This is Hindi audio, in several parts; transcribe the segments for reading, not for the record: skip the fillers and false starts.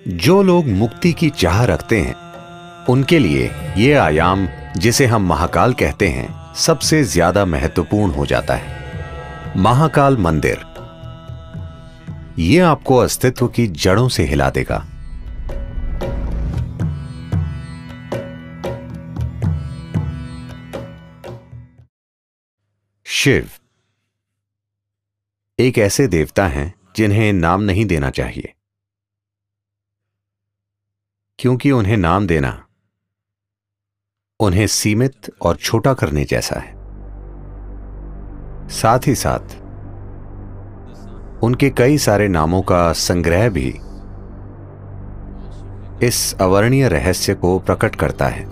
जो लोग मुक्ति की चाह रखते हैं उनके लिए ये आयाम, जिसे हम महाकाल कहते हैं, सबसे ज्यादा महत्वपूर्ण हो जाता है। महाकाल मंदिर ये आपको अस्तित्व की जड़ों से हिला देगा। शिव एक ऐसे देवता हैं जिन्हें नाम नहीं देना चाहिए, क्योंकि उन्हें नाम देना उन्हें सीमित और छोटा करने जैसा है। साथ ही साथ उनके कई सारे नामों का संग्रह भी इस अवर्णीय रहस्य को प्रकट करता है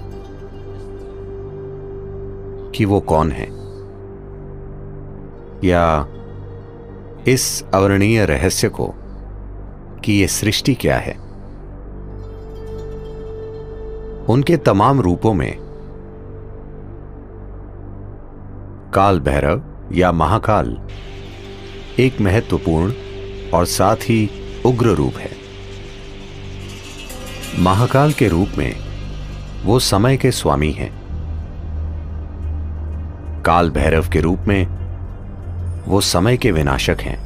कि वो कौन है, या इस अवर्णीय रहस्य को कि ये सृष्टि क्या है। उनके तमाम रूपों में काल भैरव या महाकाल एक महत्वपूर्ण और साथ ही उग्र रूप है। महाकाल के रूप में वो समय के स्वामी हैं। काल भैरव के रूप में वो समय के विनाशक हैं।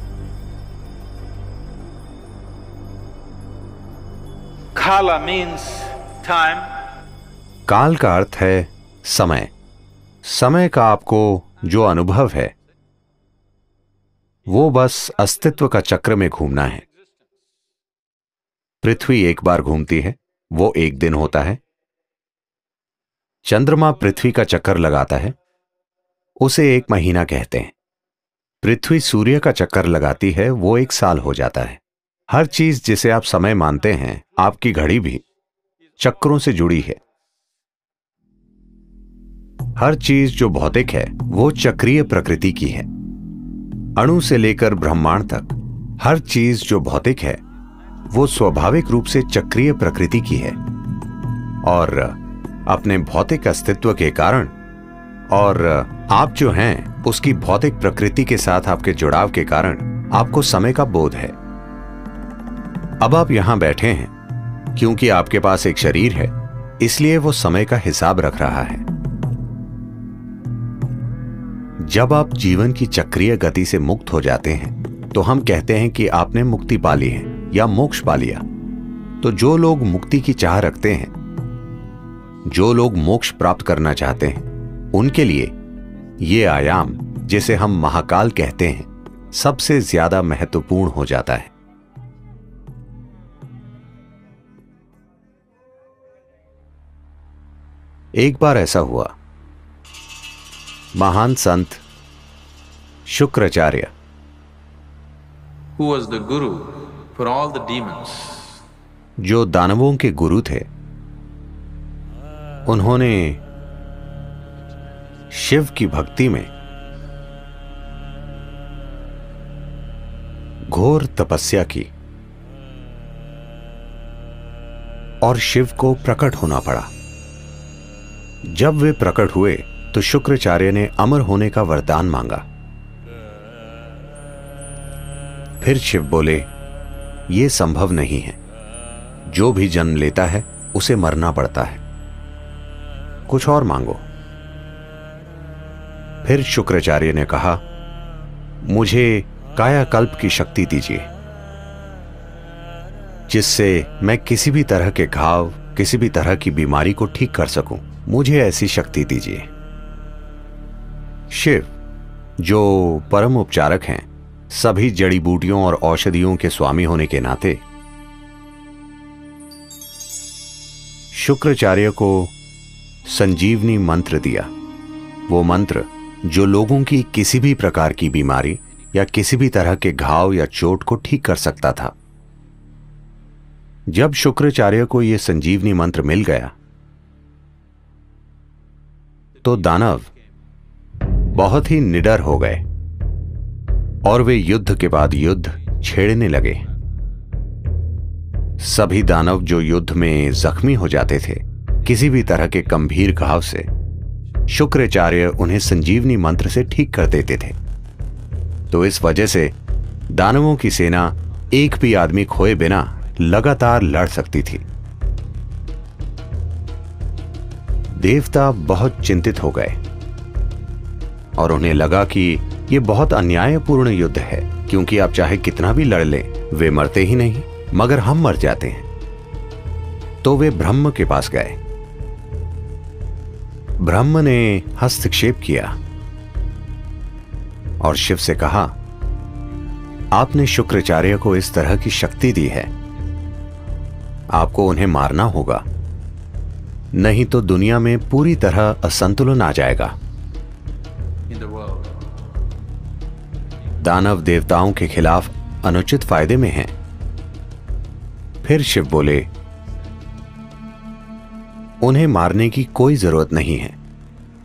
Kala means time. काल का अर्थ है समय। समय का आपको जो अनुभव है वो बस अस्तित्व का चक्र में घूमना है। पृथ्वी एक बार घूमती है, वो एक दिन होता है। चंद्रमा पृथ्वी का चक्कर लगाता है, उसे एक महीना कहते हैं। पृथ्वी सूर्य का चक्कर लगाती है, वो एक साल हो जाता है। हर चीज जिसे आप समय मानते हैं, आपकी घड़ी भी चक्रों से जुड़ी है। हर चीज जो भौतिक है वो चक्रीय प्रकृति की है। अणु से लेकर ब्रह्मांड तक हर चीज जो भौतिक है वो स्वाभाविक रूप से चक्रीय प्रकृति की है, और अपने भौतिक अस्तित्व के कारण और आप जो हैं उसकी भौतिक प्रकृति के साथ आपके जुड़ाव के कारण आपको समय का बोध है। अब आप यहां बैठे हैं क्योंकि आपके पास एक शरीर है, इसलिए वो समय का हिसाब रख रहा है। जब आप जीवन की चक्रीय गति से मुक्त हो जाते हैं तो हम कहते हैं कि आपने मुक्ति पा ली है या मोक्ष पा लिया। तो जो लोग मुक्ति की चाह रखते हैं, जो लोग मोक्ष प्राप्त करना चाहते हैं, उनके लिए ये आयाम, जिसे हम महाकाल कहते हैं, सबसे ज्यादा महत्वपूर्ण हो जाता है। एक बार ऐसा हुआ, महान संत Shukracharya, Who was the guru for all the demons? जो दानवों के गुरु थे, उन्होंने शिव की भक्ति में घोर तपस्या की और शिव को प्रकट होना पड़ा। जब वे प्रकट हुए तो शुक्राचार्य ने अमर होने का वरदान मांगा। फिर शिव बोले, यह संभव नहीं है, जो भी जन्म लेता है उसे मरना पड़ता है, कुछ और मांगो। फिर शुक्राचार्य ने कहा, मुझे कायाकल्प की शक्ति दीजिए, जिससे मैं किसी भी तरह के घाव, किसी भी तरह की बीमारी को ठीक कर सकूं। मुझे ऐसी शक्ति दीजिए। शिव, जो परम उपचारक हैं, सभी जड़ी बूटियों और औषधियों के स्वामी होने के नाते, शुक्राचार्य को संजीवनी मंत्र दिया। वो मंत्र जो लोगों की किसी भी प्रकार की बीमारी या किसी भी तरह के घाव या चोट को ठीक कर सकता था। जब शुक्राचार्य को यह संजीवनी मंत्र मिल गया तो दानव बहुत ही निडर हो गए और वे युद्ध के बाद युद्ध छेड़ने लगे। सभी दानव जो युद्ध में जख्मी हो जाते थे, किसी भी तरह के गंभीर घाव से, शुक्राचार्य उन्हें संजीवनी मंत्र से ठीक कर देते थे। तो इस वजह से दानवों की सेना एक भी आदमी खोए बिना लगातार लड़ सकती थी। देवता बहुत चिंतित हो गए और उन्हें लगा कि यह बहुत अन्यायपूर्ण युद्ध है, क्योंकि आप चाहे कितना भी लड़ लें, वे मरते ही नहीं, मगर हम मर जाते हैं। तो वे ब्रह्म के पास गए। ब्रह्म ने हस्तक्षेप किया और शिव से कहा, आपने शुक्राचार्य को इस तरह की शक्ति दी है, आपको उन्हें मारना होगा, नहीं तो दुनिया में पूरी तरह असंतुलन आ जाएगा। दानव देवताओं के खिलाफ अनुचित फायदे में हैं। फिर शिव बोले, उन्हें मारने की कोई जरूरत नहीं है,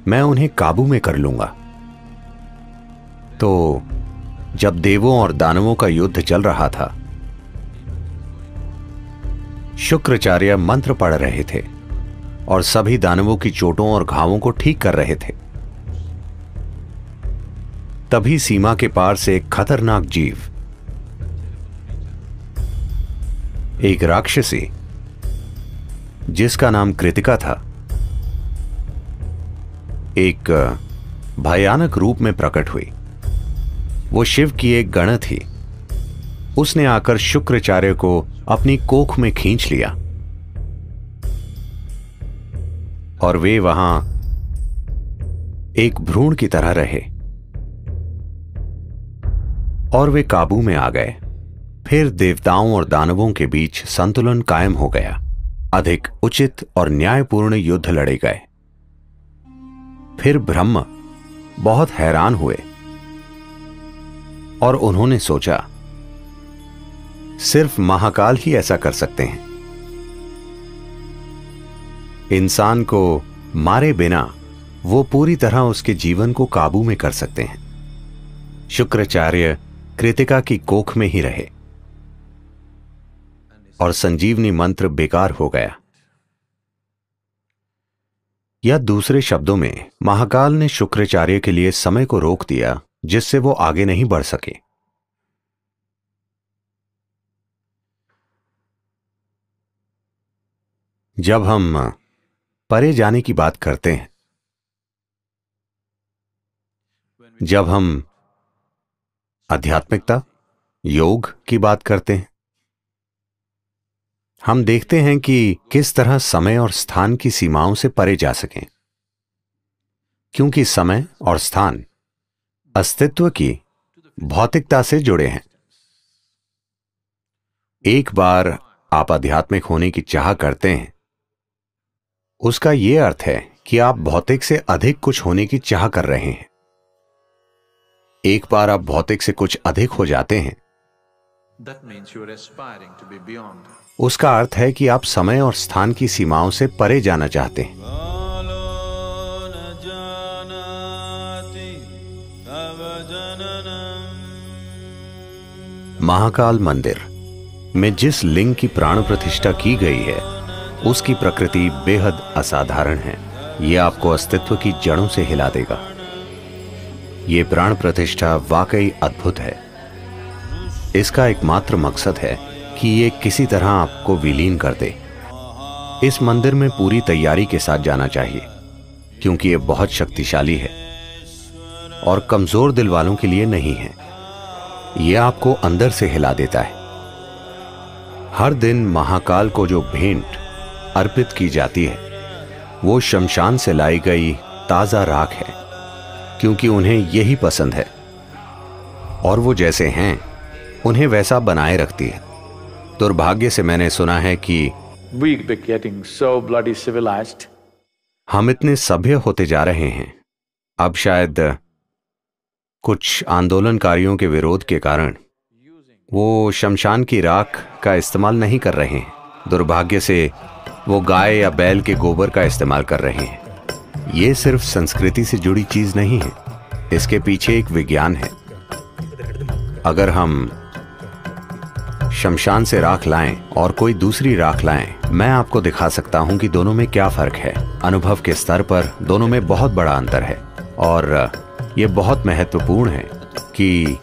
मैं उन्हें काबू में कर लूंगा। तो जब देवों और दानवों का युद्ध चल रहा था, शुक्राचार्य मंत्र पढ़ रहे थे और सभी दानवों की चोटों और घावों को ठीक कर रहे थे। तभी सीमा के पार से एक खतरनाक जीव, एक राक्षसी जिसका नाम कृतिका था, एक भयानक रूप में प्रकट हुई। वो शिव की एक गण थी। उसने आकर शुक्राचार्य को अपनी कोख में खींच लिया और वे वहां एक भ्रूण की तरह रहे और वे काबू में आ गए। फिर देवताओं और दानवों के बीच संतुलन कायम हो गया। अधिक उचित और न्यायपूर्ण युद्ध लड़े गए। फिर ब्रह्म बहुत हैरान हुए और उन्होंने सोचा, सिर्फ महाकाल ही ऐसा कर सकते हैं। इंसान को मारे बिना वो पूरी तरह उसके जीवन को काबू में कर सकते हैं। शुक्राचार्य कृतिका की कोख में ही रहे और संजीवनी मंत्र बेकार हो गया। या दूसरे शब्दों में, महाकाल ने शुक्राचार्य के लिए समय को रोक दिया, जिससे वो आगे नहीं बढ़ सके। जब हम परे जाने की बात करते हैं, जब हम आध्यात्मिकता, योग की बात करते हैं, हम देखते हैं कि किस तरह समय और स्थान की सीमाओं से परे जा सकें, क्योंकि समय और स्थान अस्तित्व की भौतिकता से जुड़े हैं। एक बार आप आध्यात्मिक होने की चाह करते हैं, उसका यह अर्थ है कि आप भौतिक से अधिक कुछ होने की चाह कर रहे हैं। एक बार आप भौतिक से कुछ अधिक हो जाते हैं, उसका अर्थ है कि आप समय और स्थान की सीमाओं से परे जाना चाहते हैं। महाकाल मंदिर में जिस लिंग की प्राण प्रतिष्ठा की गई है, उसकी प्रकृति बेहद असाधारण है। यह आपको अस्तित्व की जड़ों से हिला देगा। यह प्राण प्रतिष्ठा वाकई अद्भुत है। इसका एकमात्र मकसद है कि ये किसी तरह आपको विलीन कर दे। इस मंदिर में पूरी तैयारी के साथ जाना चाहिए, क्योंकि ये बहुत शक्तिशाली है और कमजोर दिल वालों के लिए नहीं है। यह आपको अंदर से हिला देता है। हर दिन महाकाल को जो भेंट अर्पित की जाती है, वो शमशान से लाई गई ताजा राख है, क्योंकि उन्हें यही पसंद है और वो जैसे हैं उन्हें वैसा बनाए रखती है। दुर्भाग्य से मैंने सुना है कि हम इतने सभ्य होते जा रहे हैं। अब शायद कुछ आंदोलनकारियों के विरोध के कारण वो शमशान की राख का इस्तेमाल नहीं कर रहे हैं। दुर्भाग्य से वो गाय या बैल के गोबर का इस्तेमाल कर रहे हैं। ये सिर्फ संस्कृति से जुड़ी चीज नहीं है, इसके पीछे एक विज्ञान है। अगर हम शमशान से राख लाएं और कोई दूसरी राख लाएं, मैं आपको दिखा सकता हूं कि दोनों में क्या फर्क है। अनुभव के स्तर पर दोनों में बहुत बड़ा अंतर है और यह बहुत महत्वपूर्ण है कि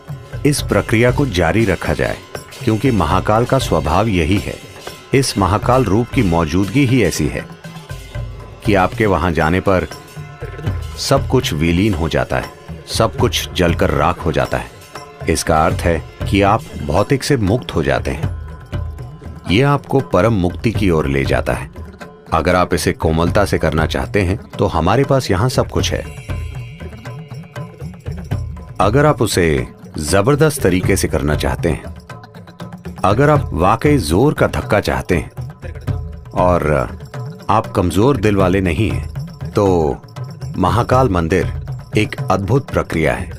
इस प्रक्रिया को जारी रखा जाए। क्योंकि महाकाल का स्वभाव यही है। इस महाकाल रूप की मौजूदगी ही ऐसी है कि आपके वहां जाने पर सब कुछ विलीन हो जाता है, सब कुछ जलकर राख हो जाता है। इसका अर्थ है कि आप भौतिक से मुक्त हो जाते हैं। यह आपको परम मुक्ति की ओर ले जाता है। अगर आप इसे कोमलता से करना चाहते हैं तो हमारे पास यहां सब कुछ है। अगर आप उसे जबरदस्त तरीके से करना चाहते हैं, अगर आप वाकई जोर का धक्का चाहते हैं और आप कमजोर दिल वाले नहीं हैं, तो महाकाल मंदिर एक अद्भुत प्रक्रिया है।